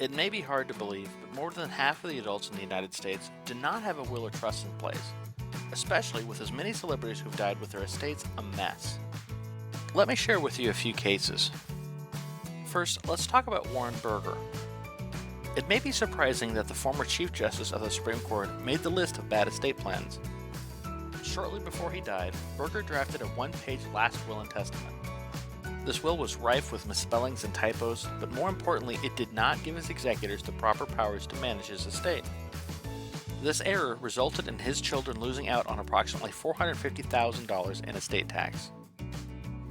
It may be hard to believe, but more than half of the adults in the United States do not have a will or trust in place, especially with as many celebrities who've died with their estates a mess. Let me share with you a few cases. First, let's talk about Warren Burger. It may be surprising that the former Chief Justice of the Supreme Court made the list of bad estate plans. Shortly before he died, Burger drafted a one-page last will and testament. This will was rife with misspellings and typos, but more importantly, it did not give his executors the proper powers to manage his estate. This error resulted in his children losing out on approximately $450,000 in estate tax.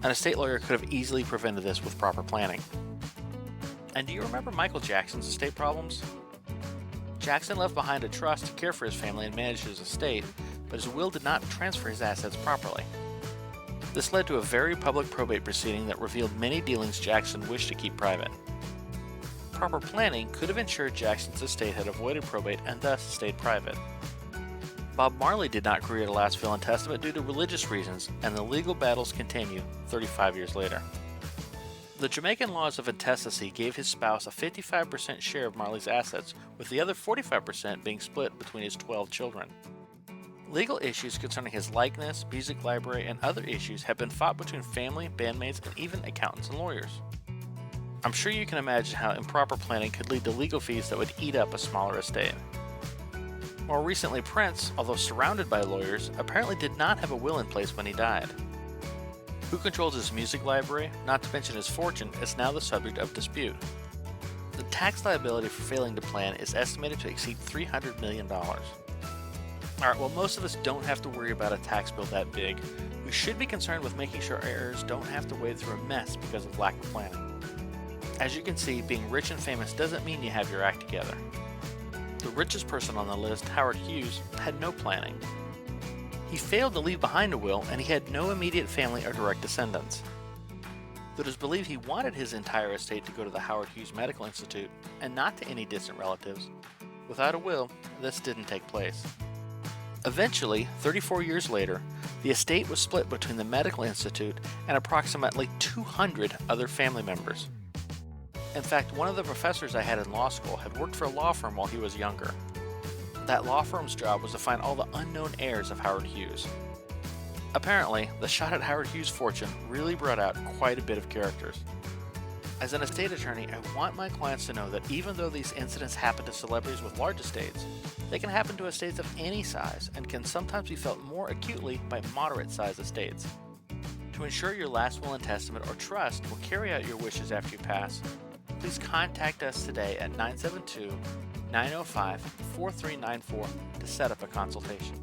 An estate lawyer could have easily prevented this with proper planning. And do you remember Michael Jackson's estate problems? Jackson left behind a trust to care for his family and manage his estate, but his will did not transfer his assets properly. This led to a very public probate proceeding that revealed many dealings Jackson wished to keep private. Proper planning could have ensured Jackson's estate had avoided probate and thus stayed private. Bob Marley did not create a last will and testament due to religious reasons, and the legal battles continue 35 years later. The Jamaican laws of intestacy gave his spouse a 55% share of Marley's assets, with the other 45% being split between his 12 children. Legal issues concerning his likeness, music library, and other issues have been fought between family, bandmates, and even accountants and lawyers. I'm sure you can imagine how improper planning could lead to legal fees that would eat up a smaller estate. More recently, Prince, although surrounded by lawyers, apparently did not have a will in place when he died. Who controls his music library, not to mention his fortune, is now the subject of dispute. The tax liability for failing to plan is estimated to exceed $300 million. Alright, well, most of us don't have to worry about a tax bill that big. We should be concerned with making sure our heirs don't have to wade through a mess because of lack of planning. As you can see, being rich and famous doesn't mean you have your act together. The richest person on the list, Howard Hughes, had no planning. He failed to leave behind a will, and he had no immediate family or direct descendants. Though it is believed he wanted his entire estate to go to the Howard Hughes Medical Institute, and not to any distant relatives, without a will, this didn't take place. Eventually, 34 years later, the estate was split between the Medical Institute and approximately 200 other family members. In fact, one of the professors I had in law school had worked for a law firm while he was younger. That law firm's job was to find all the unknown heirs of Howard Hughes. Apparently, the shot at Howard Hughes' fortune really brought out quite a bit of characters. As an estate attorney, I want my clients to know that even though these incidents happen to celebrities with large estates, they can happen to estates of any size and can sometimes be felt more acutely by moderate-sized estates. To ensure your last will and testament or trust will carry out your wishes after you pass, please contact us today at 972-905-4394 to set up a consultation.